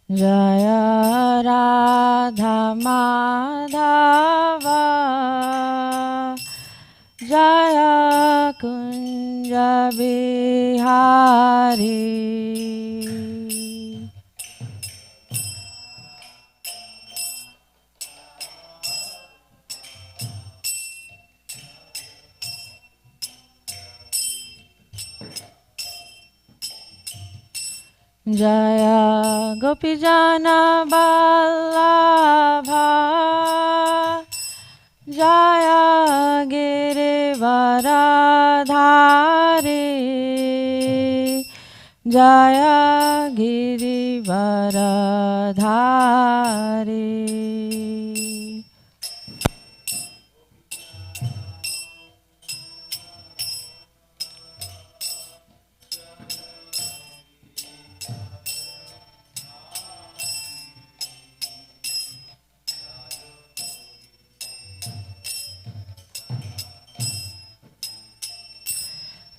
जय राधा माधव जय कुंज बिहारी। जय गोपीजन वल्लभ जय गिरिवरधारी जय गिरिवरधारी।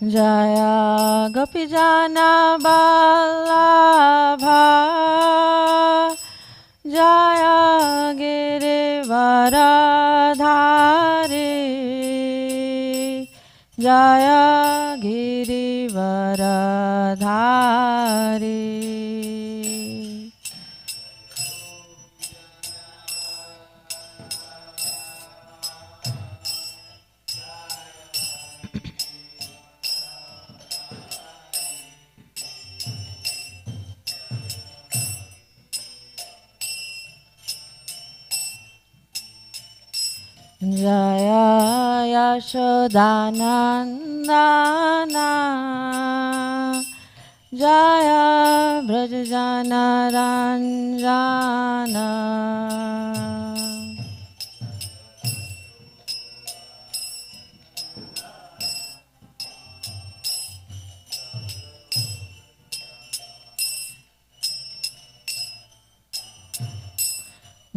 जय गोपीजन वल्लभ जय गिरिवरधारी जय गिरिवरधारी। जय यशोदानंदन जय ब्रजजन रंजन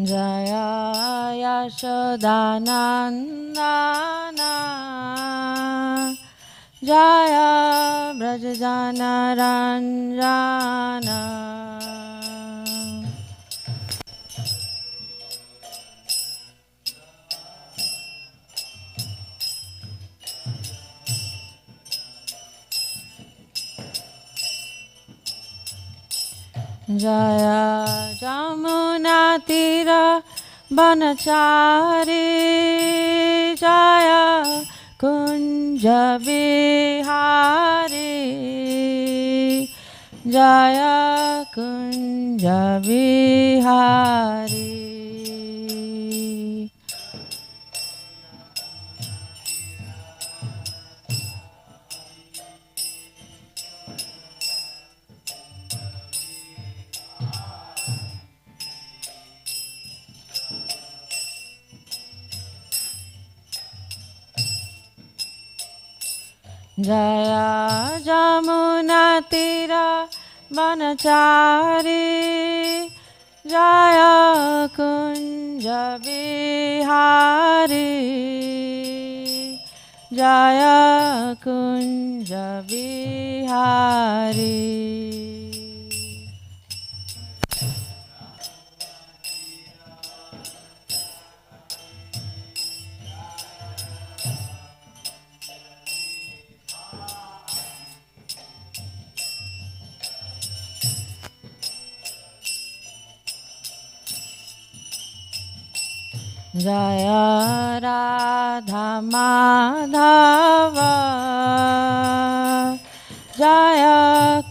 जय यशोदानंदन जय ब्रजजन रंजन। जय जमुना तीर बनचारी जय कुंज बिहारी जय कुंज बिहारी। जय जमुना तीर बनचारी जय कुंज बिहारी जय कुंज बिहारी। जय राधा माधव जय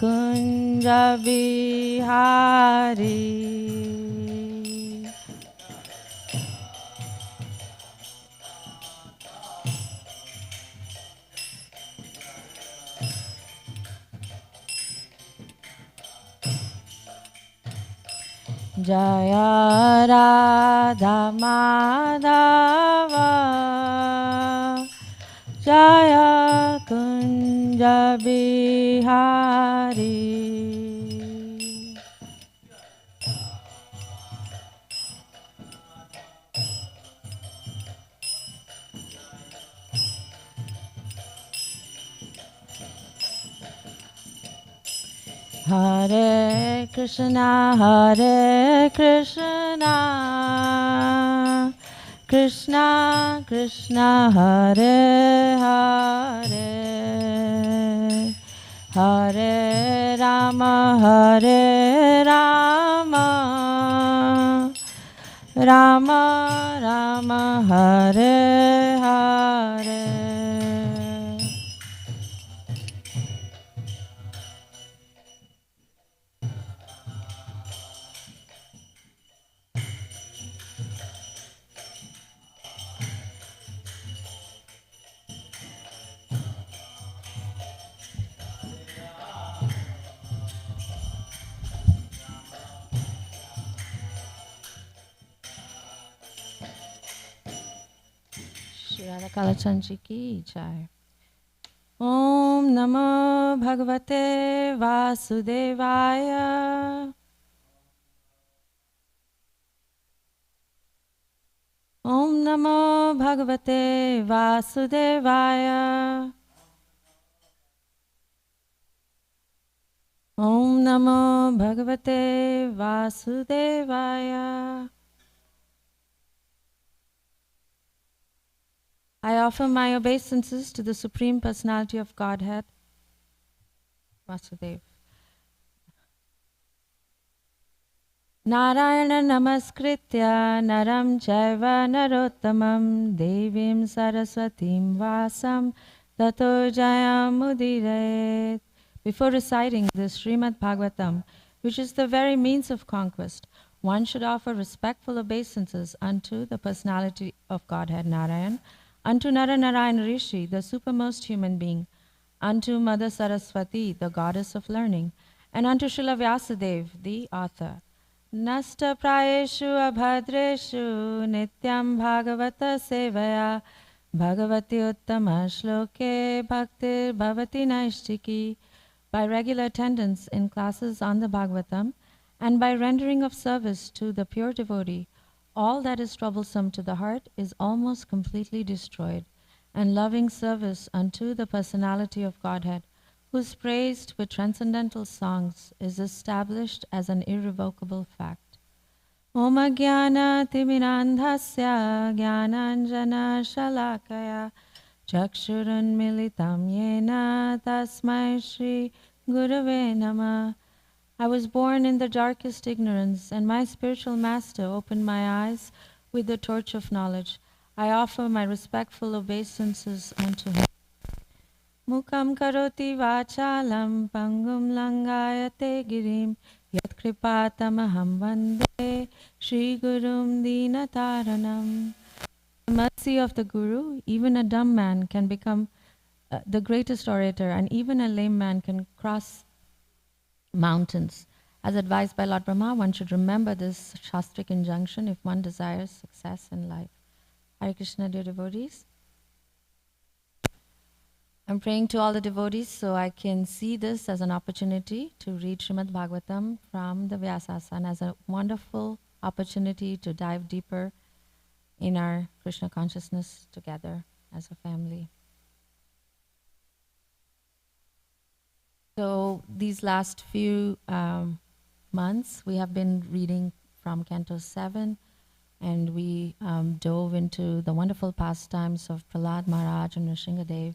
कुंज बिहारी। जय राधा माधव जय Kunj Bihari. Hare Krishna, Krishna Krishna, Hare Hare, Hare Rama, Rama Rama, Hare Hare. Shri Radha Kalachan Ji ki jai. Om Namo Bhagavate Vasudevaya. Om Namo Bhagavate Vasudevaya. Om Namo Bhagavate Vasudevaya. I offer my obeisances to the Supreme Personality of Godhead, Vasudeva. Narayana Namaskritya Naram Chaiva Narottamam Devim Saraswatim Vasam Tato Jayam Udirayet. Before reciting this Srimad Bhagavatam, which is the very means of conquest, one should offer respectful obeisances unto the personality of Godhead Narayan, unto Naranarayan Rishi, the supermost human being, unto Mother Saraswati, the goddess of learning, and unto Srila Vyasadeva, the author. Nasta prayeshu abhadreshu nityam bhagavata sevaya bhagavati uttama shloke bhaktir bhavati naishtiki. By regular attendance in classes on the Bhagavatam and by rendering of service to the pure devotee, all that is troublesome to the heart is almost completely destroyed, and loving service unto the personality of Godhead, who is praised with transcendental songs, is established as an irrevocable fact. Om Jnana Timirandhasya Jnananjana Shalakaya Chakshurun Militam Yena Tasmai Shri Gurave Namah. I was born in the darkest ignorance, and my spiritual master opened my eyes with the torch of knowledge. I offer my respectful obeisances unto him. Mukam karoti vachalam pangum langayate girim yat kripatamaham vande Shri Gurum Dinataranam. The mercy of the Guru, even a dumb man can become the greatest orator, and even a lame man can cross mountains. As advised by Lord Brahma, one should remember this Shastric injunction if one desires success in life. Hare Krishna, dear devotees. I'm praying to all the devotees so I can see this as an opportunity to read Srimad Bhagavatam from the Vyasasana as a wonderful opportunity to dive deeper in our Krishna consciousness together as a family. So these last few months, we have been reading from Canto 7, and we dove into the wonderful pastimes of Prahlad Maharaj and Nrsingadev.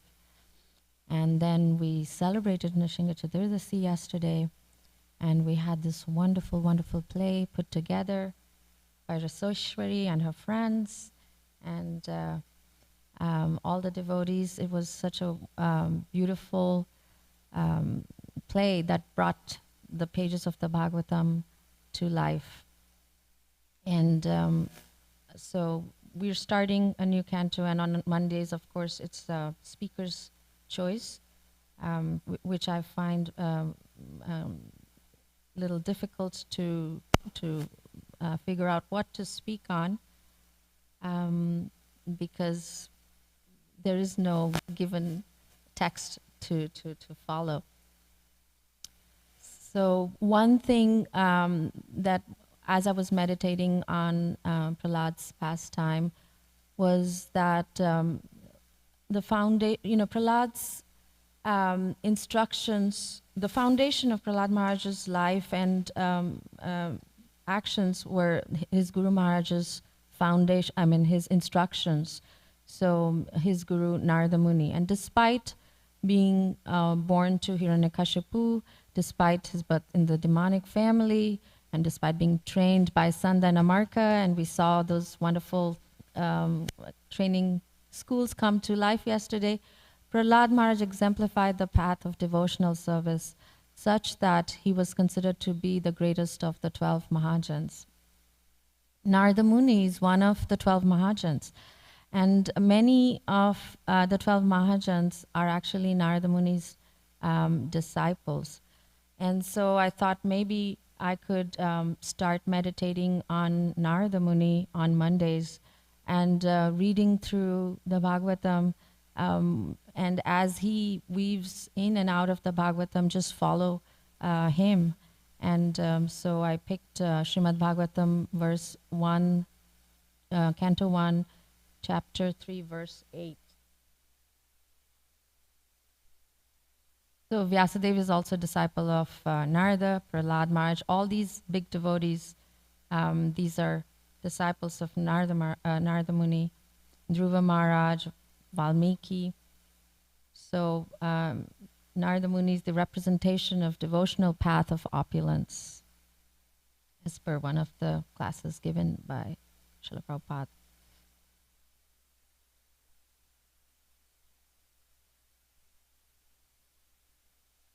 And then we celebrated Nrsinga Chaturdashi yesterday, and we had this wonderful, wonderful play put together by Raseshwari and her friends, and all the devotees. It was such a beautiful play that brought the pages of the Bhagavatam to life. And so we're starting a new canto, and on Mondays, of course, it's the speaker's choice, which I find little difficult to figure out what to speak on, because there is no given text to follow. So one thing that, as I was meditating on Prahlad's pastime, was that the foundation, Prahlad's instructions, the foundation of Prahlad Maharaj's life and actions were his Guru Maharaj's foundation, his instructions. So his Guru Narada Muni. And despite being born to Hiranyakashipu, despite his birth in the demonic family, and despite being trained by Sanda and Amarka, and we saw those wonderful training schools come to life yesterday, Prahlad Maharaj exemplified the path of devotional service such that he was considered to be the greatest of the 12 Mahajans. Narada Muni is one of the 12 Mahajans, and many of the 12 Mahajans are actually Narada Muni's disciples. And so I thought maybe I could start meditating on Narada Muni on Mondays and reading through the Bhagavatam. And as he weaves in and out of the Bhagavatam, just follow him. And so I picked Srimad Bhagavatam, verse 1, Canto 1, chapter 3, verse 8. So Vyasadeva is also a disciple of Narada, Prahlad Maharaj. All these big devotees, these are disciples of Narada Muni, Dhruva Maharaj, Valmiki. So Narada Muni is the representation of devotional path of opulence, as per one of the classes given by Srila Prabhupada.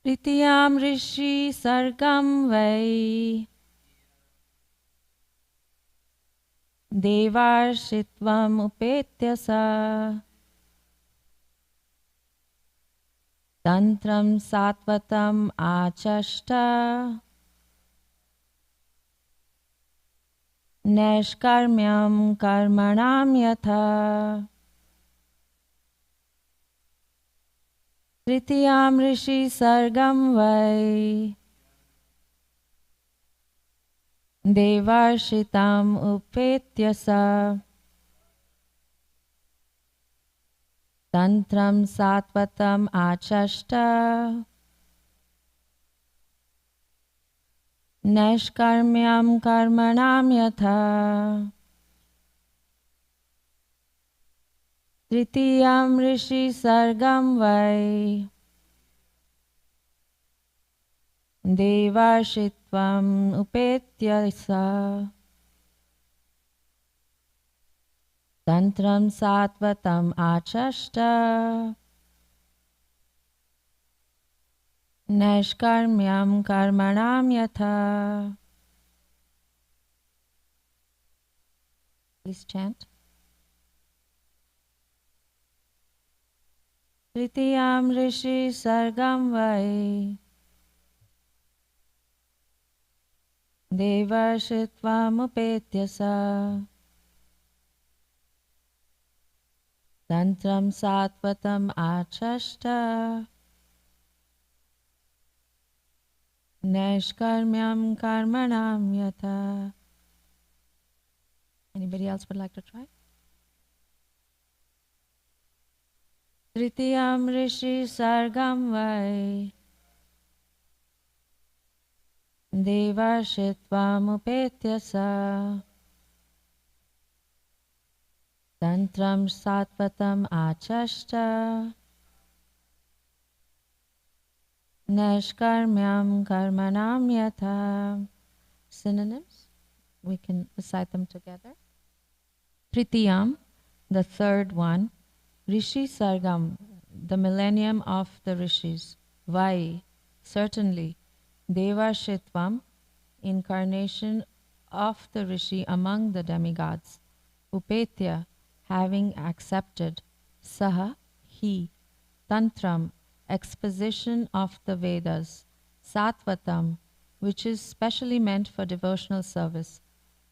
Pritiyam rishi sargam vai devarshitvam upetyasa tantram satvatam achashta neshkarmyam karmanam yatha Tritiyam rishi sargam vai devarshitam upetyasa tantram satvatam achashta neshkarmyam karmanam yatha Tritiyam rishi sargam vai devarshitvam upetyasa tantram satvatam achashta neshkarmyam karmanam yatha. Please chant. Tritiyam rishi sargam vai devarshitvam upetyasa tantram satvatam achashta neshkarmyam karmanam yatha. Anybody else would like to try? Tritiyam rishi sargam vai devarshitvam upetyasa tantram satvatam achashta neshkarmyam karmanam yatha. Synonyms, we can recite them together. Tritiyam, the third one. Rishi Sargam, the millennium of the rishis. Vai, certainly. Devashitvam, incarnation of the rishi among the demigods. Upetya, having accepted. Saha, he. Tantram, exposition of the Vedas. Satvatam, which is specially meant for devotional service.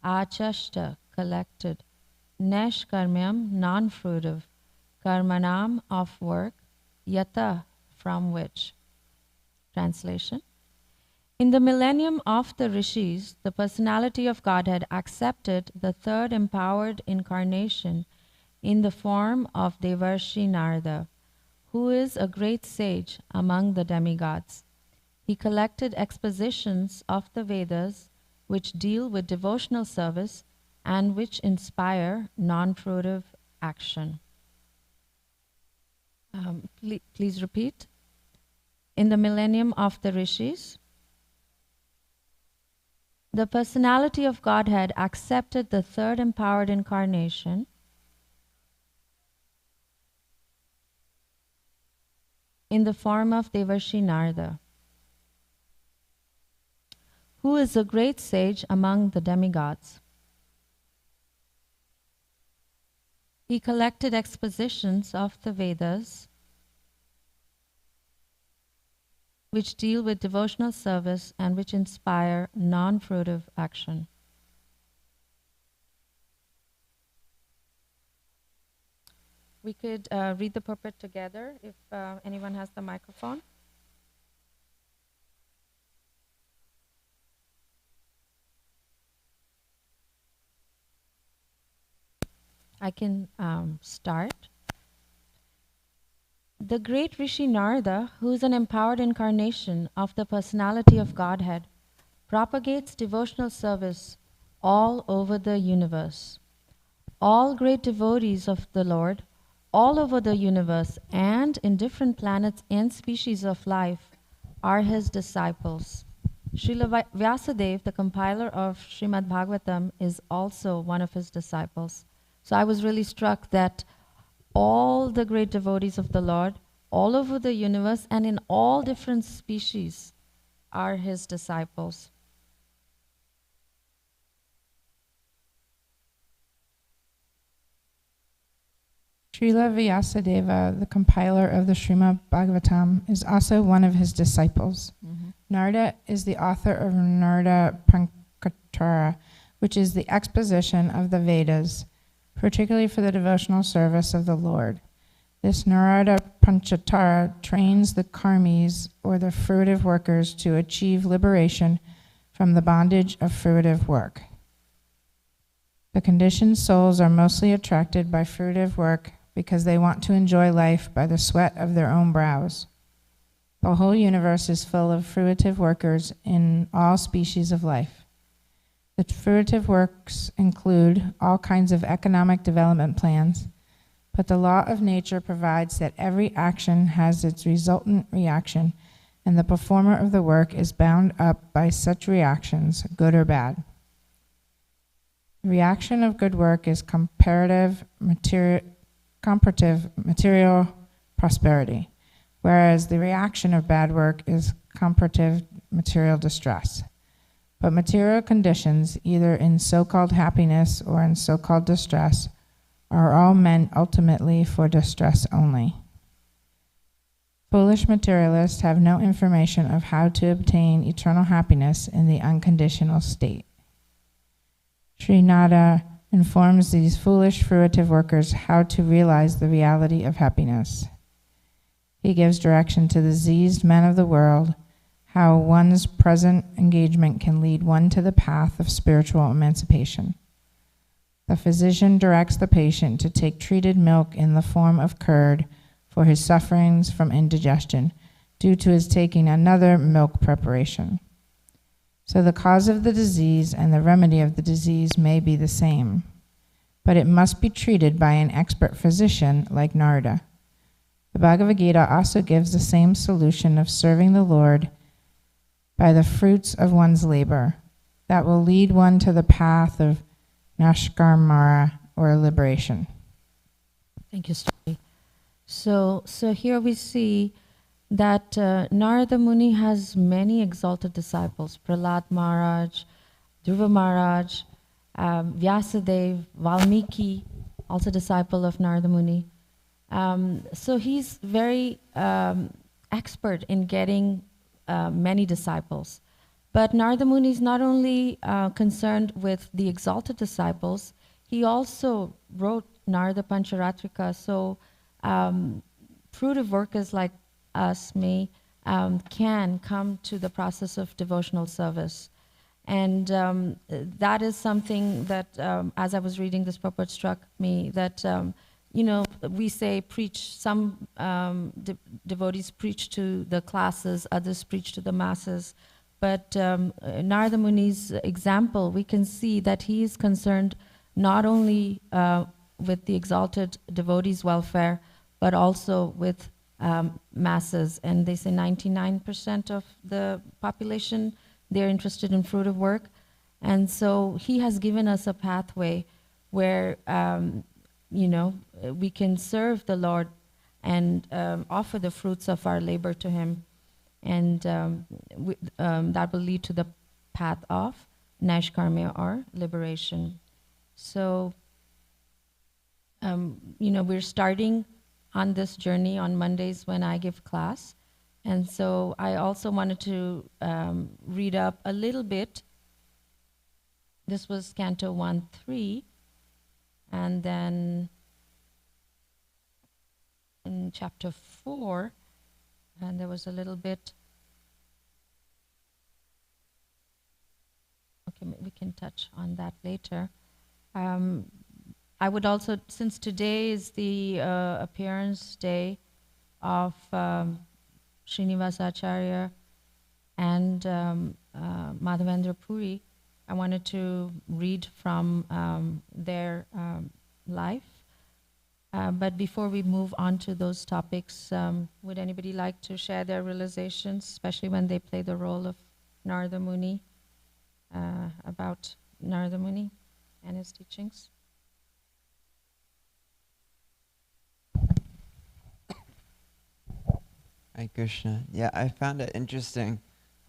Achashta, collected. Neshkarmyam, non-fruitive. Karmanam, of work. Yata, from which. Translation. In the millennium of the rishis, the personality of Godhead accepted the third empowered incarnation in the form of Devarshi Narada, who is a great sage among the demigods. He collected expositions of the Vedas which deal with devotional service and which inspire non-fruitive action. Please repeat. In the millennium of the Rishis, the personality of Godhead accepted the third empowered incarnation in the form of Devarshi Narada, who is a great sage among the demigods. He collected expositions of the Vedas which deal with devotional service and which inspire non-fruitive action. We could read the purport together if anyone has the microphone. I can start. The great Rishi Narada, who is an empowered incarnation of the personality of Godhead, propagates devotional service all over the universe. All great devotees of the Lord, all over the universe and in different planets and species of life, are his disciples. Srila Vyasadeva, the compiler of Srimad Bhagavatam, is also one of his disciples. So I was really struck that all the great devotees of the Lord, all over the universe and in all different species, are his disciples. Srila Vyasadeva, the compiler of the Srimad Bhagavatam, is also one of his disciples. Narada is the author of Narada Panchatara, which is the exposition of the Vedas, particularly for the devotional service of the Lord. This Narada Panchatara trains the karmis, or the fruitive workers, to achieve liberation from the bondage of fruitive work. The conditioned souls are mostly attracted by fruitive work because they want to enjoy life by the sweat of their own brows. The whole universe is full of fruitive workers in all species of life. The fruitive works include all kinds of economic development plans, but the law of nature provides that every action has its resultant reaction, and the performer of the work is bound up by such reactions, good or bad. The reaction of good work is comparative material prosperity, whereas the reaction of bad work is comparative material distress. But material conditions, either in so-called happiness or in so-called distress, are all meant ultimately for distress only. Foolish materialists have no information of how to obtain eternal happiness in the unconditional state. Sri Narada informs these foolish fruitive workers how to realize the reality of happiness. He gives direction to the diseased men of the world how one's present engagement can lead one to the path of spiritual emancipation. The physician directs the patient to take treated milk in the form of curd for his sufferings from indigestion due to his taking another milk preparation. So the cause of the disease and the remedy of the disease may be the same, but it must be treated by an expert physician like Narada. The Bhagavad Gita also gives the same solution of serving the Lord by the fruits of one's labor that will lead one to the path of Nashkarmara, or liberation. Thank you, Sri. So here we see that Narada Muni has many exalted disciples: Prahlad Maharaj, Dhruva Maharaj, Vyasadeva, Valmiki, also disciple of Narada Muni. So he's very expert in getting many disciples. But Narada Muni is not only concerned with the exalted disciples, he also wrote Narada Pancharatrika. So fruitive workers like us can come to the process of devotional service. And that is something that, as I was reading this purport, struck me that, we say preach, some devotees preach to the classes, others preach to the masses. But Narada Muni's example, we can see that he is concerned not only with the exalted devotees' welfare, but also with masses. And they say 99% of the population, they're interested in fruitive work. And so he has given us a pathway where we can serve the Lord and offer the fruits of our labor to Him. And that will lead to the path of Naishkarmya, or liberation. So, we're starting on this journey on Mondays when I give class. And so I also wanted to read up a little bit. This was Canto 1-3. And then in chapter 4, and there was a little bit, okay, we can touch on that later. I would also, since today is the appearance day of Srinivasa Acharya and Madhavendra Puri, I wanted to read from their life. But before we move on to those topics, would anybody like to share their realizations, especially when they play the role of Narada Muni, about Narada Muni and his teachings? Hare Krishna. Yeah, I found it interesting.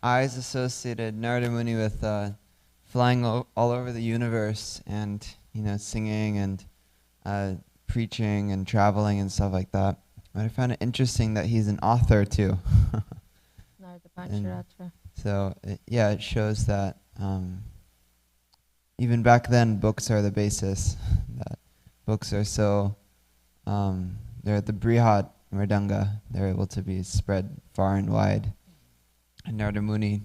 I always associated Narada Muni with flying all over the universe and, singing and preaching and traveling and stuff like that. But I found it interesting that he's an author too. Narada Pancharatra. So, it shows that even back then, books are the basis. That books are so, they're the Brihat Mridanga. They're able to be spread far and wide. And Narada Muni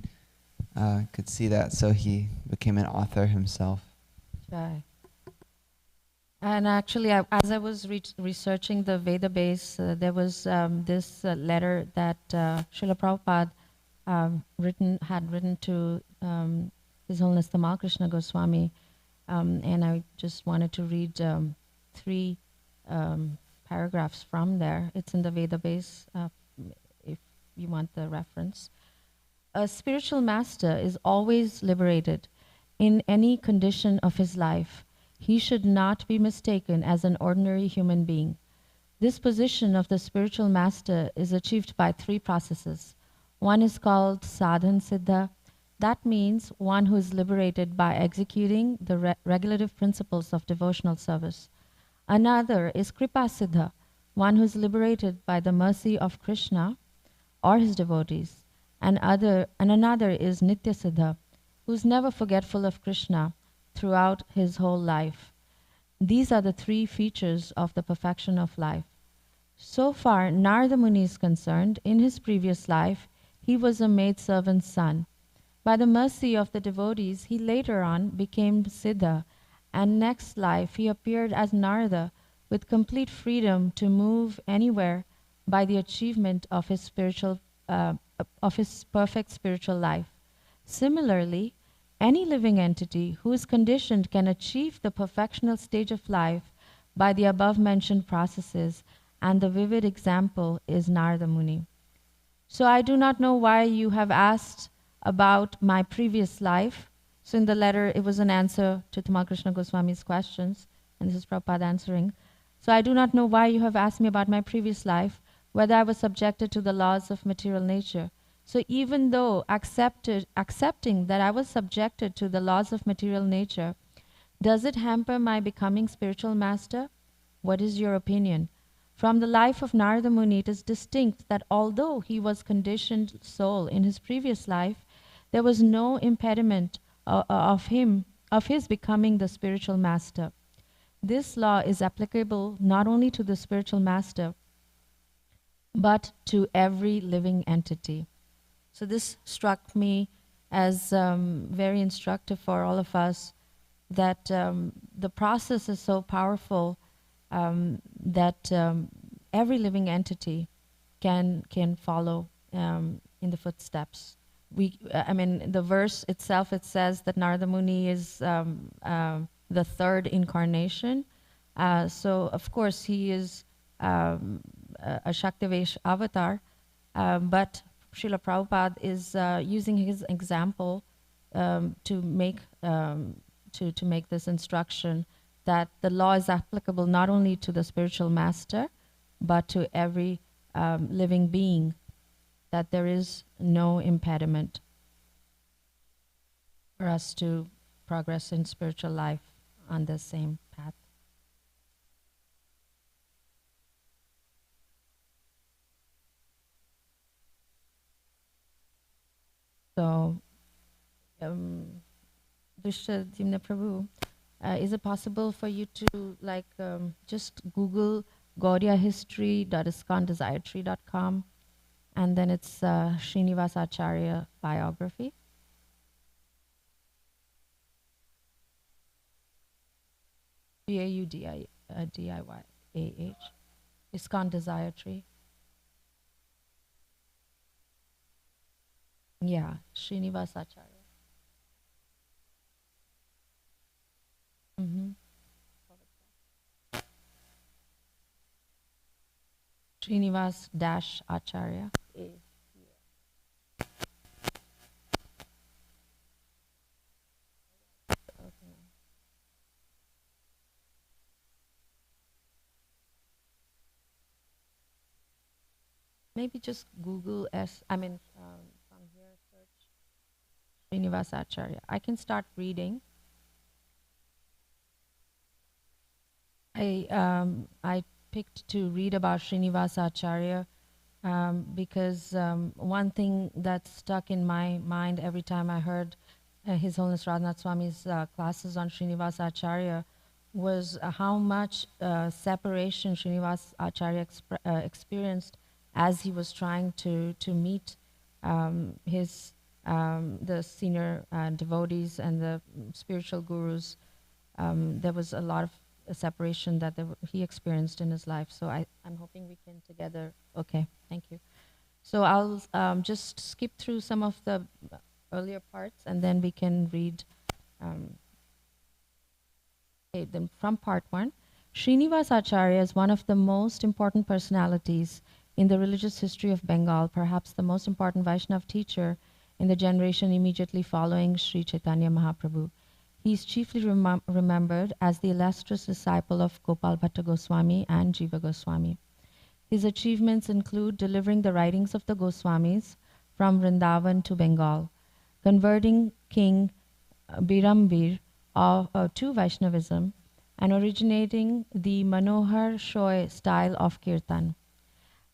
could see that, so he became an author himself. Right. And actually, as I was researching the Veda base, there was this letter that Srila Prabhupada had written to His Holiness Tamal Krishna Goswami, and I just wanted to read 3 paragraphs from there. It's in the Veda base, if you want the reference. A spiritual master is always liberated in any condition of his life. He should not be mistaken as an ordinary human being. This position of the spiritual master is achieved by 3 processes. One is called sadhan siddha. That means one who is liberated by executing the regulative principles of devotional service. Another is kripa siddha, one who is liberated by the mercy of Krishna or his devotees. And another is nitya siddha, who is never forgetful of Krishna throughout his whole life. These are the 3 features of the perfection of life. So far, Narada Muni is concerned, in his previous life, he was a maidservant's son. By the mercy of the devotees, he later on became Siddha, and next life he appeared as Narada with complete freedom to move anywhere by the achievement of his perfect spiritual life. Similarly, any living entity who is conditioned can achieve the perfectional stage of life by the above-mentioned processes, and the vivid example is Narada Muni. So I do not know why you have asked about my previous life. So in the letter, it was an answer to Tamal Krishna Goswami's questions, and this is Prabhupada answering. So I do not know why you have asked me about my previous life, whether I was subjected to the laws of material nature. So even though accepting that I was subjected to the laws of material nature, does it hamper my becoming spiritual master? What is your opinion? From the life of Narada Muni, it is distinct that although he was conditioned soul in his previous life, there was no impediment of his becoming the spiritual master. This law is applicable not only to the spiritual master, but to every living entity. So this struck me as very instructive for all of us, that the process is so powerful. that every living entity can follow in the footsteps. I mean, the verse itself, it says that Narada Muni is the third incarnation. So of course he is a Shaktivesh avatar, but Srila Prabhupada is using his example to make this instruction that the law is applicable not only to the spiritual master, but to every living being, that there is no impediment for us to progress in spiritual life on the same path. So, Vishwadimna Prabhu, is it possible for you to just Google gauriahistory.iskondesiretree.com, and then it's Srinivas Acharya biography? Gaudiyah, ISKCON Desire Tree. Yeah, Srinivas Acharya. Srinivas Acharya. Maybe just Google from here search Srinivas Acharya. I can start reading. I picked to read about Srinivas Acharya because one thing that stuck in my mind every time I heard His Holiness Radhanath Swami's classes on Srinivas Acharya was how much separation Srinivas Acharya experienced as he was trying to meet the senior devotees and the spiritual gurus. There was a lot of separation that he experienced in his life. So I'm hoping we can together. Okay, thank you. So I'll just skip through some of the earlier parts, and then we can read them from part 1. Srinivas Acharya is one of the most important personalities in the religious history of Bengal, perhaps the most important Vaishnava teacher in the generation immediately following Sri Chaitanya Mahaprabhu. He is chiefly remembered as the illustrious disciple of Gopal Bhatta Goswami and Jiva Goswami. His achievements include delivering the writings of the Goswamis from Vrindavan to Bengal, converting King Birambir to Vaishnavism, and originating the Manohar Shoy style of Kirtan.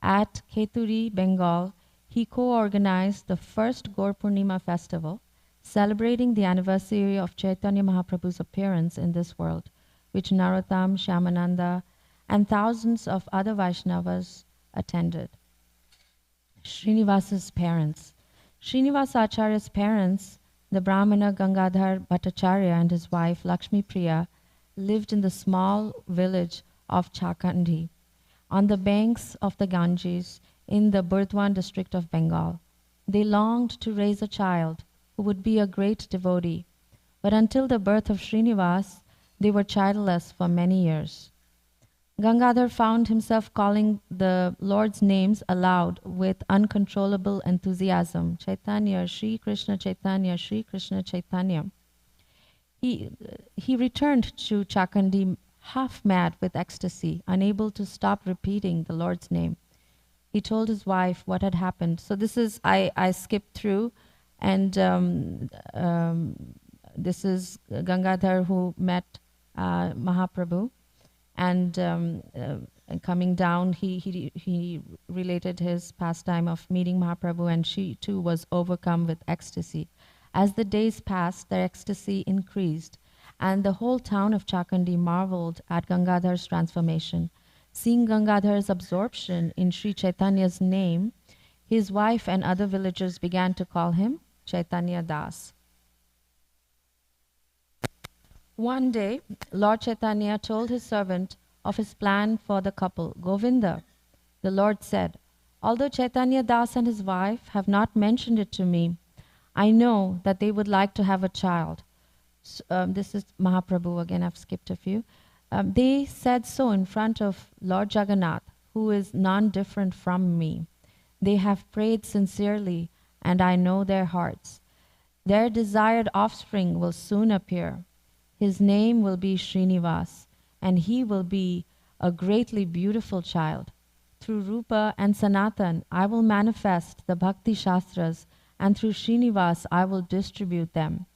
At Kheturi, Bengal, he co-organized the first Gaur Purnima festival, celebrating the anniversary of Chaitanya Mahaprabhu's appearance in this world, which Narottam, Shyamananda, and thousands of other Vaishnavas attended. Srinivas's parents. Srinivas Acharya's parents, the Brahmana Gangadhar Bhattacharya and his wife Lakshmi Priya, lived in the small village of Chakandi, on the banks of the Ganges in the Burdwan district of Bengal. They longed to raise a child who would be a great devotee, but until the birth of Srinivas, they were childless for many years. Gangadhar found himself calling the Lord's names aloud with uncontrollable enthusiasm. Chaitanya, Sri Krishna Chaitanya, Sri Krishna Chaitanya. He returned to Chakandi half mad with ecstasy, unable to stop repeating the Lord's name. He told his wife what had happened. So this is, I skipped through, and this is Gangadhar who met Mahaprabhu. And coming down, he related his pastime of meeting Mahaprabhu, and she too was overcome with ecstasy. As the days passed, their ecstasy increased, and the whole town of Chakandi marveled at Gangadhar's transformation. Seeing Gangadhar's absorption in Sri Chaitanya's name, his wife and other villagers began to call him Chaitanya Das. One day, Lord Chaitanya told his servant, of his plan for the couple, Govinda. The Lord said, "Although Chaitanya Das and his wife have not mentioned it to me, I know that they would like to have a child." This is Mahaprabhu, again I've skipped a few. They said so in front of Lord Jagannath, who is non-different from me. They have prayed sincerely, and I know their hearts. Their desired offspring will soon appear. His name will be Srinivas, and he will be a greatly beautiful child. Through Rupa and Sanatan, I will manifest the Bhakti Shastras, and through Srinivas, I will distribute them.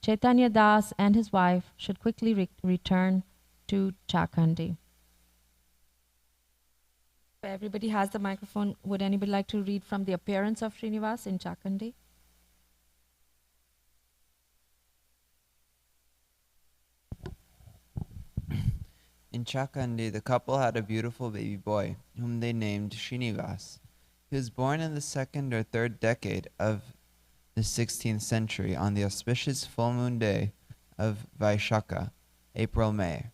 Chaitanya Das and his wife should quickly return to Chakhandi. Everybody has the microphone. Would anybody like to read from the appearance of Srinivas in Chakhandi? In Chakhandi, the couple had a beautiful baby boy, whom they named Srinivas. He was born in the second or third decade of the 16th century on the auspicious full moon day of Vaishakha, April-May.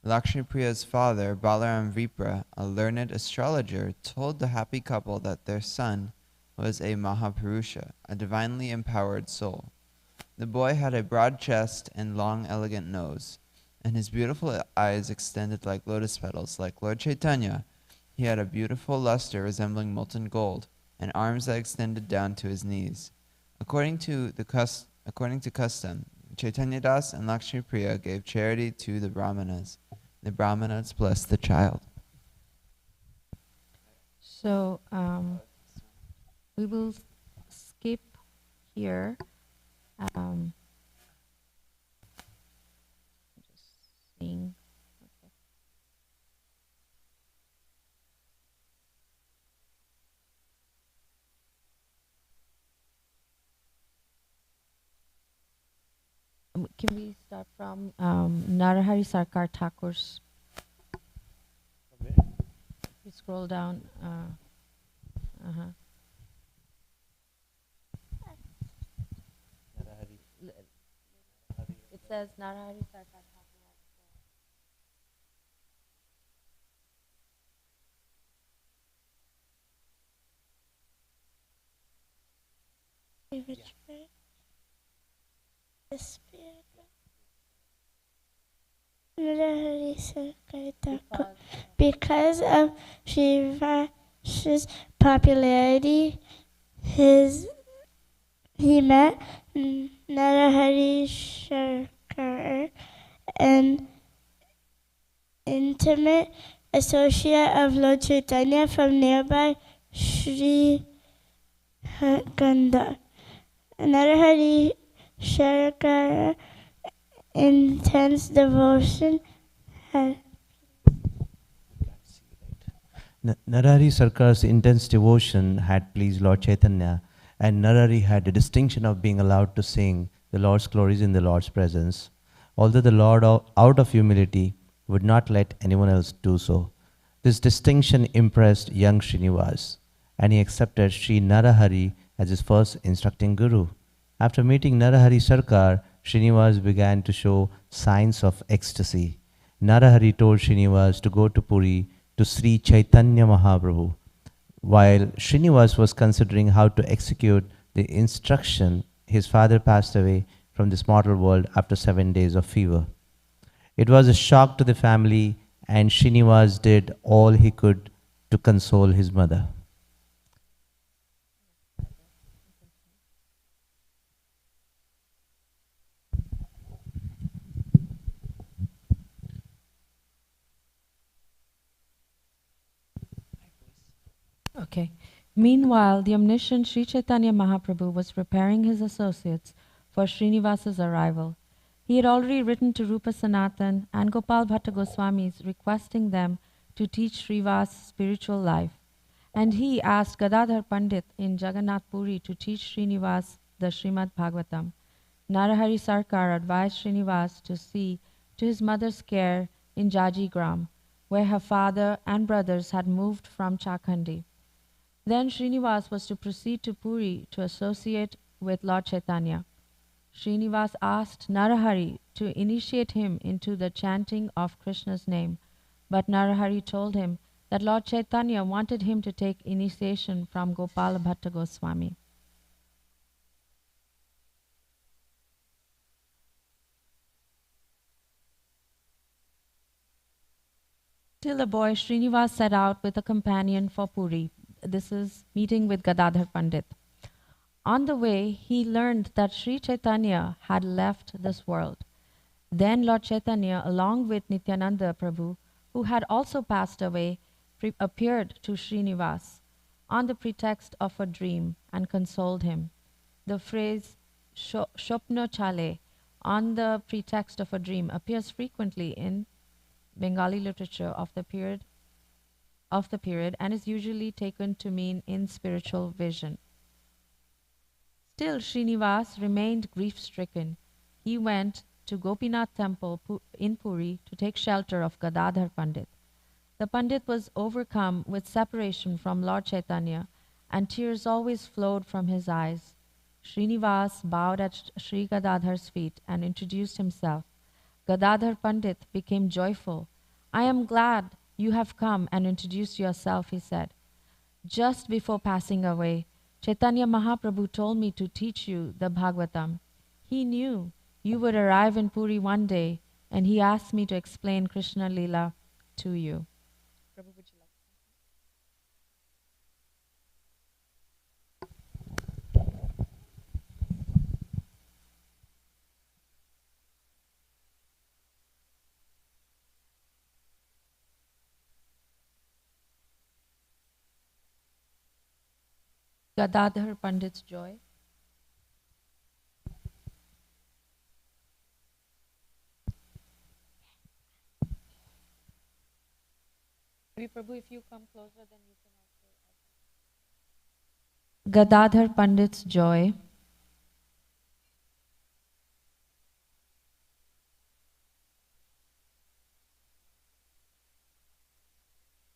Lakshmi Priya's father, Balaram Vipra, a learned astrologer, told the happy couple that their son was a Mahapurusha, a divinely empowered soul. The boy had a broad chest and long, elegant nose, and his beautiful eyes extended like lotus petals. Like Lord Chaitanya, he had a beautiful luster resembling molten gold, and arms that extended down to his knees. According to custom, Chaitanya Das and Lakshmi Priya gave charity to the Brahmanas. The Brahmanas blessed the child. So we will skip here. Just seeing. Can we start from Narahari Sarkar Thakur's? You scroll down. It says Narahari Sarkar Thakur. Which way? This Narahari Sarkar Thakur. Because of Srinivas's popularity, he met Narahari Sarkar, an intimate associate of Lord Chaitanya from nearby Sri Ganda. Narahari Sarkar intense devotion had Narahari Sarkar's intense devotion had pleased Lord Chaitanya, and Narahari had the distinction of being allowed to sing the Lord's glories in the Lord's presence, although the Lord, out of humility, would not let anyone else do so. This distinction impressed young Srinivas, and he accepted Sri Narahari as his first instructing guru. After meeting Narahari Sarkar, Srinivas began to show signs of ecstasy. Narahari told Srinivas to go to Puri to Sri Chaitanya Mahaprabhu. While Srinivas was considering how to execute the instruction, his father passed away from this mortal world after 7 days of fever. It was a shock to the family, and Srinivas did all he could to console his mother. Okay. Meanwhile, the omniscient Sri Chaitanya Mahaprabhu was preparing his associates for Srinivasa's arrival. He had already written to Rupa Sanatan and Gopal Bhatta Goswamis requesting them to teach Srivas spiritual life. And he asked Gadadhar Pandit in Jagannath Puri to teach Srinivas the Srimad Bhagavatam. Narahari Sarkar advised Srinivas to see to his mother's care in Jajigram, where her father and brothers had moved from Chakhandi. Then Srinivas was to proceed to Puri to associate with Lord Chaitanya. Srinivas asked Narahari to initiate him into the chanting of Krishna's name. But Narahari told him that Lord Chaitanya wanted him to take initiation from Gopala Bhatta Goswami. Till a boy, Srinivas set out with a companion for Puri. This is meeting with Gadadhar Pandit. On the way, he learned that Sri Chaitanya had left this world. Then Lord Chaitanya, along with Nityananda Prabhu, who had also passed away, appeared to Srinivas on the pretext of a dream and consoled him. The phrase Shopno Chale, on the pretext of a dream, appears frequently in Bengali literature of the period and is usually taken to mean in spiritual vision. Still, Srinivas remained grief-stricken. He went to Gopinath temple in Puri to take shelter of Gadadhar Pandit. The Pandit was overcome with separation from Lord Chaitanya, and tears always flowed from his eyes. Srinivas bowed at Sri Gadadhar's feet and introduced himself. Gadadhar Pandit became joyful. "I am glad you have come and introduced yourself," he said. "Just before passing away, Chaitanya Mahaprabhu told me to teach you the Bhagavatam. He knew you would arrive in Puri one day, and he asked me to explain Krishna Lila to you." Prabhu, would you like Gadadhar Pandit's joy? Maybe Prabhu, if you come closer, then you can also. Gadadhar Pandit's joy.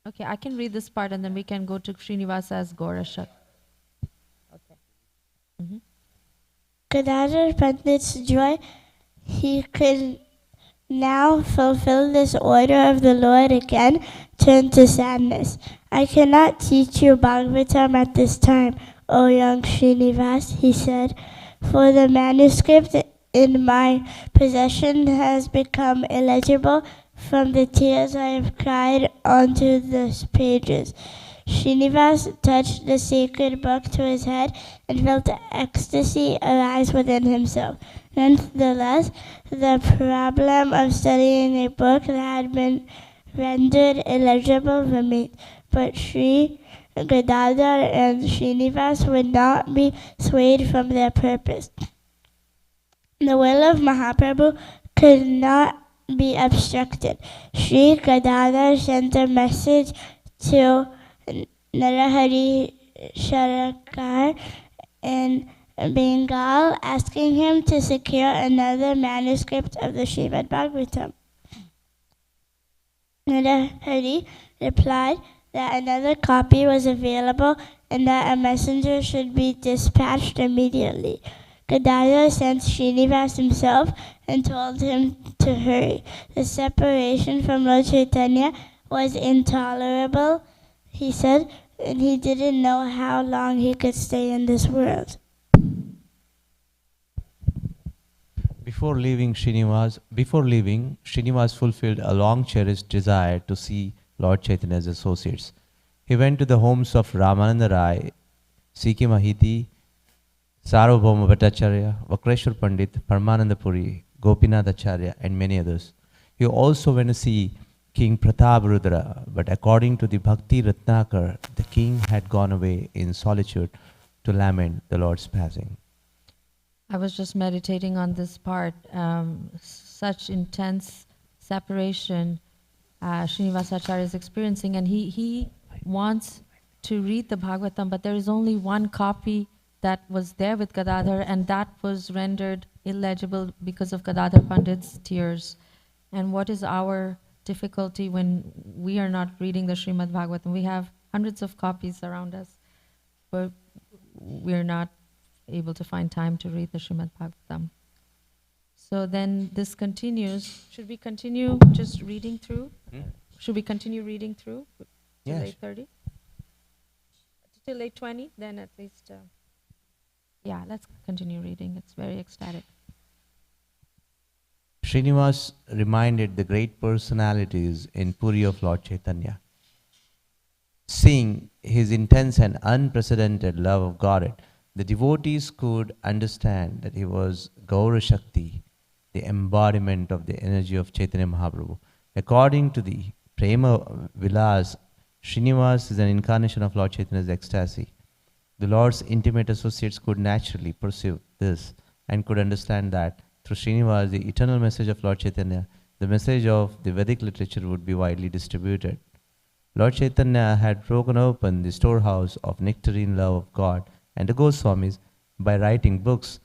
Okay, I can read this part and then we can go to Srinivasa's Gaurashak. Okay. Gadadhar Pandit's joy, he could now fulfill this order of the Lord again, turned to sadness. "I cannot teach you Bhagavatam at this time, O young Srinivas," he said, "for the manuscript in my possession has become illegible from the tears I have cried onto the pages." Srinivas touched the sacred book to his head and felt ecstasy arise within himself. Nonetheless, the problem of studying a book that had been rendered illegible remained. But Sri Gadadhar and Srinivas would not be swayed from their purpose. The will of Mahaprabhu could not be obstructed. Sri Gadadhar sent a message to Narahari Sharakar in Bengal, asking him to secure another manuscript of the Srimad Bhagavatam. Narahari replied that another copy was available and that a messenger should be dispatched immediately. Gadadhar sent Srinivas himself and told him to hurry. The separation from Lord Chaitanya was intolerable, he said, and he didn't know how long he could stay in this world. Before leaving, Srinivas fulfilled a long-cherished desire to see Lord Chaitanya's associates. He went to the homes of Ramananda Rai, C.K. Mahiti, Sarvabhauma Bhattacharya, Vakreshwar Pandit, Paramananda Puri, Gopinath Acharya, and many others. He also went to see King Pratap Rudra, but according to the Bhakti Ratnakar, the king had gone away in solitude to lament the Lord's passing. I was just meditating on this part. Such intense separation Srinivasacharya is experiencing, and he wants to read the Bhagavatam, but there is only one copy that was there with Gadadhar, and that was rendered illegible because of Gadadhar Pandit's tears. And what is our difficulty when we are not reading the Srimad Bhagavatam? We have hundreds of copies around us, but we're not able to find time to read the Srimad Bhagavatam. So then this continues. Should we continue just reading through? Should we continue reading through till Yes. 8:30? Till 8:20, then at least. Yeah, let's continue reading. It's very ecstatic. Srinivas reminded the great personalities in Puri of Lord Chaitanya. Seeing his intense and unprecedented love of Godhead, the devotees could understand that he was Gaura Shakti, the embodiment of the energy of Chaitanya Mahaprabhu. According to the Prema Vilas, Srinivas is an incarnation of Lord Chaitanya's ecstasy. The Lord's intimate associates could naturally perceive this and could understand that through Srinivas, the eternal message of Lord Chaitanya, the message of the Vedic literature would be widely distributed. Lord Chaitanya had broken open the storehouse of nectarine love of God, and the Goswamis, by writing books,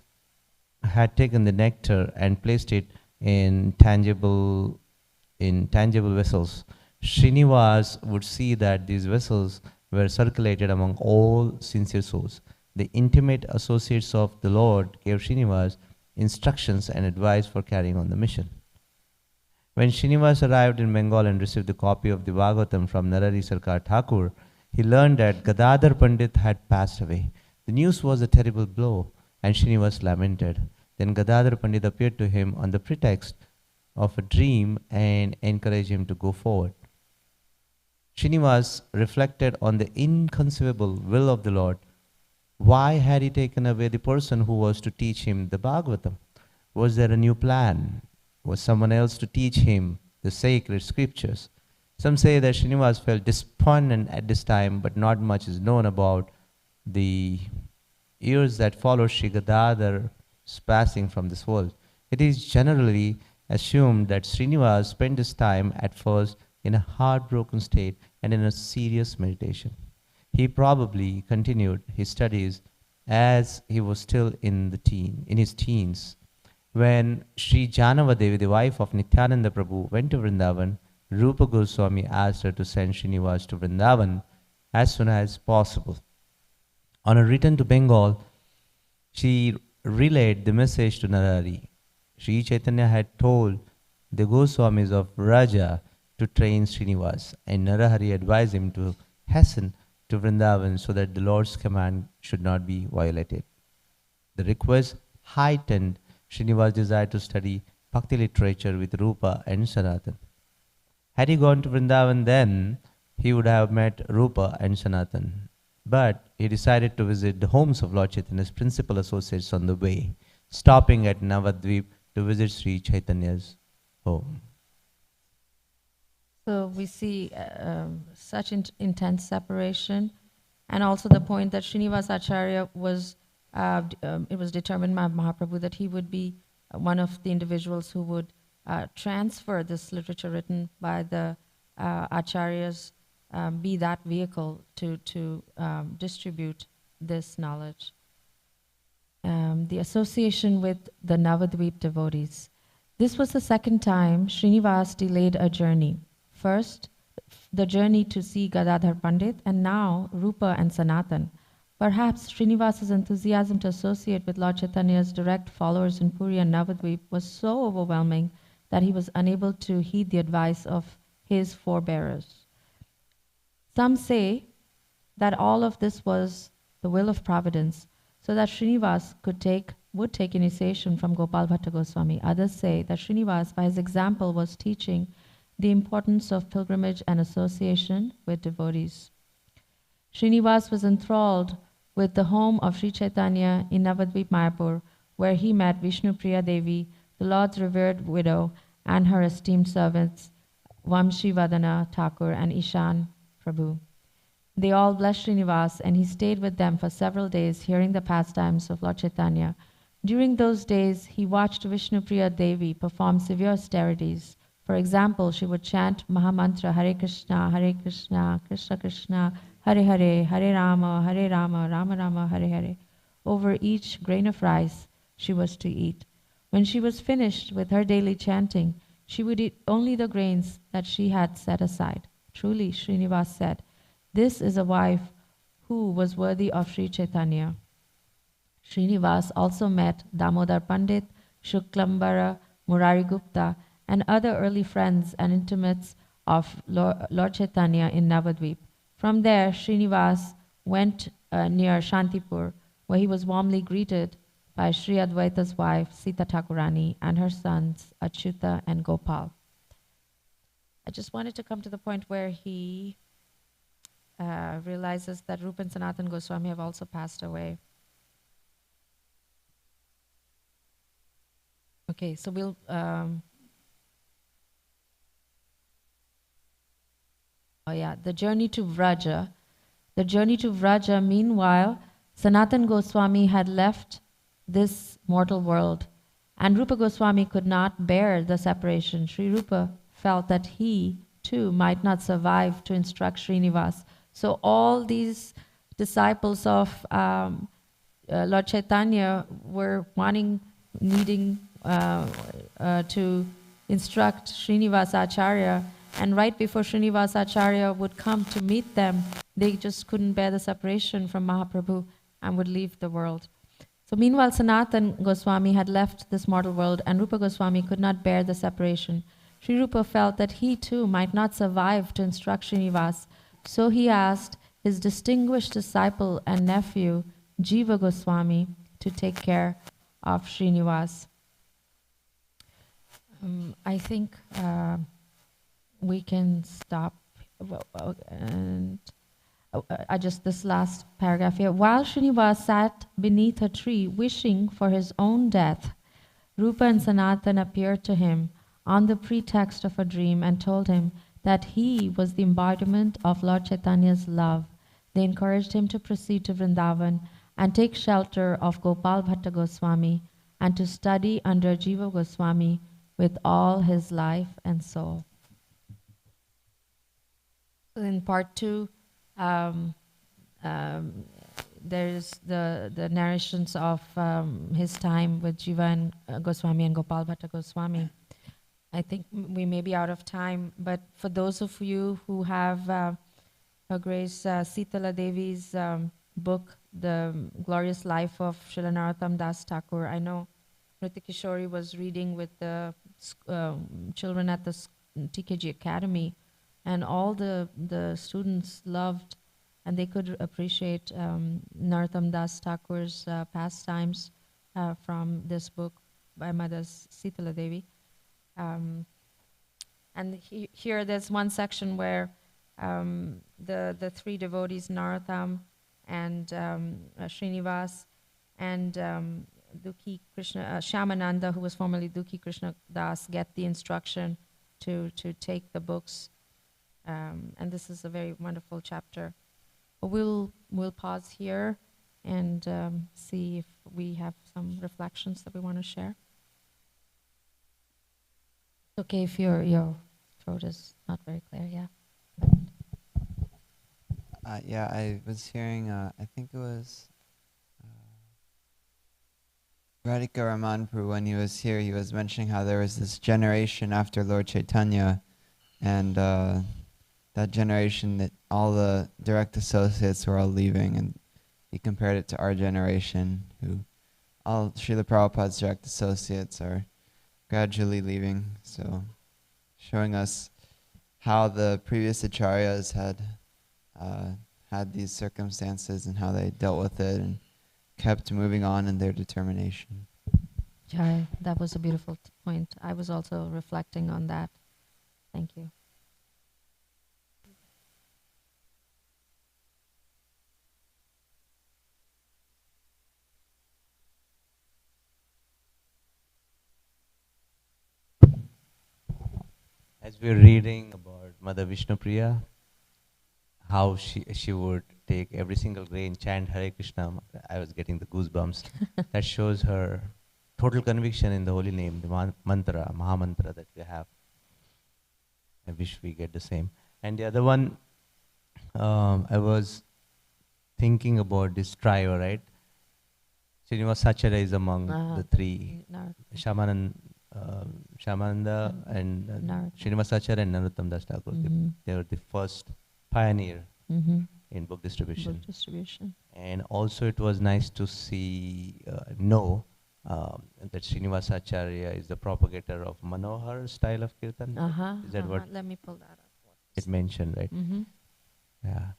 had taken the nectar and placed it in tangible vessels. Srinivas would see that these vessels were circulated among all sincere souls. The intimate associates of the Lord gave Srinivas instructions and advice for carrying on the mission. When Srinivas arrived in Bengal and received the copy of the Bhagavatam from Narari Sarkar Thakur, he learned that Gadadhar Pandit had passed away. The news was a terrible blow, and Srinivas lamented. Then Gadadhar Pandit appeared to him on the pretext of a dream and encouraged him to go forward. Srinivas reflected on the inconceivable will of the Lord. Why had he taken away the person who was to teach him the Bhagavatam? Was there a new plan? Was someone else to teach him the sacred scriptures? Some say that Srinivas felt despondent at this time, but not much is known about the years that followed Sri Gadadhar's passing from this world. It is generally assumed that Srinivas spent his time at first in a heartbroken state and in a serious meditation. He probably continued his studies as he was still in his teens. When Sri Janavadevi, the wife of Nityananda Prabhu, went to Vrindavan, Rupa Goswami asked her to send Srinivas to Vrindavan as soon as possible. On her return to Bengal, she relayed the message to Narari. Sri Chaitanya had told the Goswamis of Raja to train Srinivas, and Narahari advised him to hasten to Vrindavan so that the Lord's command should not be violated. The request heightened Srinivas' desire to study Bhakti literature with Rupa and Sanatan. Had he gone to Vrindavan then, he would have met Rupa and Sanatan. But he decided to visit the homes of Lord Chaitanya's principal associates on the way, stopping at Navadvip to visit Sri Chaitanya's home. So we see such intense separation, and also the point that Srinivas Acharya was, it was determined by Mahaprabhu that he would be one of the individuals who would transfer this literature written by the Acharyas, be that vehicle to distribute this knowledge. The association with the Navadvip devotees. This was the second time Srinivas delayed a journey. First, the journey to see Gadadhar Pandit, and now Rupa and Sanatan. Perhaps Srinivas's enthusiasm to associate with Lord Chaitanya's direct followers in Puri and Navadvip was so overwhelming that he was unable to heed the advice of his forebearers. Some say that all of this was the will of providence, so that Srinivas would take initiation from Gopal Bhatta Goswami. Others say that Srinivas, by his example, was teaching the importance of pilgrimage and association with devotees. Srinivas was enthralled with the home of Sri Chaitanya in Navadvip, Mayapur, where he met Vishnu Priya Devi, the Lord's revered widow, and her esteemed servants, Vamshi Vadana Thakur and Ishan Prabhu. They all blessed Srinivas, and he stayed with them for several days, hearing the pastimes of Lord Chaitanya. During those days, he watched Vishnu Priya Devi perform severe austerities. For example, she would chant Mahamantra Hare Krishna, Krishna Krishna, Hare Hare, Hare Rama, Rama Rama, Hare Hare. Over each grain of rice she was to eat. When she was finished with her daily chanting, she would eat only the grains that she had set aside. Truly, Srinivas said, this is a wife who was worthy of Sri Chaitanya. Srinivas also met Damodar Pandit, Shuklambara, Murari Gupta, and other early friends and intimates of Lord Chaitanya in Navadvip. From there, Srinivas went near Shantipur, where he was warmly greeted by Sri Advaita's wife, Sita Thakurani, and her sons, Achyuta and Gopal. I just wanted to come to the point where he realizes that Rupa and Sanatan Goswami have also passed away. Okay, so we'll... the journey to Vraja. The journey to Vraja, meanwhile, Sanatan Goswami had left this mortal world, and Rupa Goswami could not bear the separation. Sri Rupa felt that he, too, might not survive to instruct Srinivas. So all these disciples of Lord Chaitanya were needing to instruct Srinivas Acharya, and right before Srinivas Acharya would come to meet them, they just couldn't bear the separation from Mahaprabhu and would leave the world. So meanwhile, Sanatan Goswami had left this mortal world, and Rupa Goswami could not bear the separation. Sri Rupa felt that he too might not survive to instruct Srinivas, so he asked his distinguished disciple and nephew, Jiva Goswami, to take care of Srinivas. I think we can stop. And this last paragraph here. While Srinivas sat beneath a tree wishing for his own death, Rupa and Sanatan appeared to him on the pretext of a dream and told him that he was the embodiment of Lord Chaitanya's love. They encouraged him to proceed to Vrindavan and take shelter of Gopal Bhatta Goswami and to study under Jiva Goswami with all his life and soul. In part 2, there's the narrations of his time with Jiva and Goswami and Gopal Bhatta Goswami. I think we may be out of time, but for those of you who have Her Grace Sitala Devi's book, The Glorious Life of Srila Narottam Das Thakur, I know Nritya Kishori was reading with the children at the TKG Academy, and all the students loved and they could appreciate Narottam Das Thakur's pastimes from this book by Mother Sitala Devi. And here there's one section where the three devotees, Narottam and Srinivas and Dukhi Krishna, Shyamananda, who was formerly Dukhi Krishna Das, get the instruction to take the books. And this is a very wonderful chapter. But we'll pause here and see if we have some reflections that we want to share. Okay, if your throat is not very clear, yeah. Yeah, I was hearing, I think it was Radhika Ramanpur, when he was here, he was mentioning how there was this generation after Lord Chaitanya, and that generation, that all the direct associates were all leaving, and he compared it to our generation, who all Srila Prabhupada's direct associates are gradually leaving, so showing us how the previous acharyas had had these circumstances and how they dealt with it and kept moving on in their determination. Jai, that was a beautiful point. I was also reflecting on that. Thank you. As we're reading about Mother Vishnupriya, how she would take every single grain, chant Hare Krishna, I was getting the goosebumps. That shows her total conviction in the holy name, the mantra, Mahamantra that we have. I wish we get the same. And the other one, I was thinking about this trio, right? Srinivasacharya is among the three. Shamananda and Srinivasacharya and Narottam Das Thakur. They were the first pioneer in book distribution. And also it was nice to know that Srinivasacharya is the propagator of Manohar style of kirtan. Is that what? Let me pull that up. it mentioned, right? Mm-hmm. Yeah.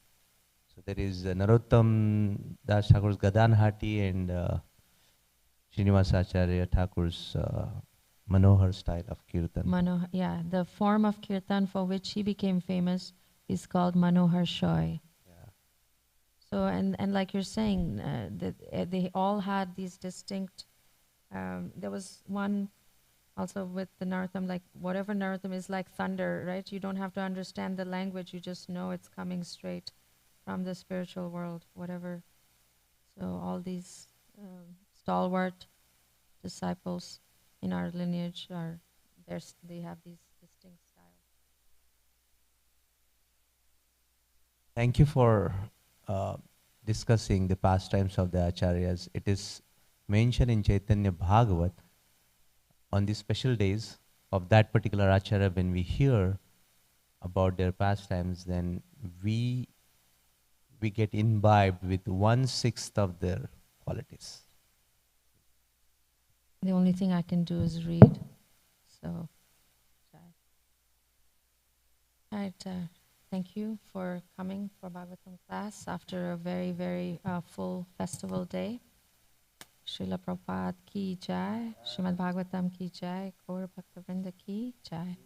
So there is Narottam Das Thakur's Gadanhati and Srinivas Acharya Thakur's Manohar style of kirtan. Yeah, the form of kirtan for which he became famous is called Manohar Shoy. Yeah. So, and like you're saying, that they all had these distinct. There was one also with the Narottam, like whatever Narottam is like thunder, right? You don't have to understand the language; you just know it's coming straight from the spiritual world, whatever. So all these stalwart disciples in our lineage are they have these distinct styles. Thank you for discussing the pastimes of the Acharyas. It is mentioned in Chaitanya Bhagavat on the special days of that particular Acharya. When we hear about their pastimes, then we get imbibed with 1/6 of their qualities. The only thing I can do is read. So, right. Thank you for coming for Bhagavatam class after a very, very full festival day. Srila Prabhupada ki jai, Srimad Bhagavatam ki jai, Gaur Bhakta Vrinda ki jai.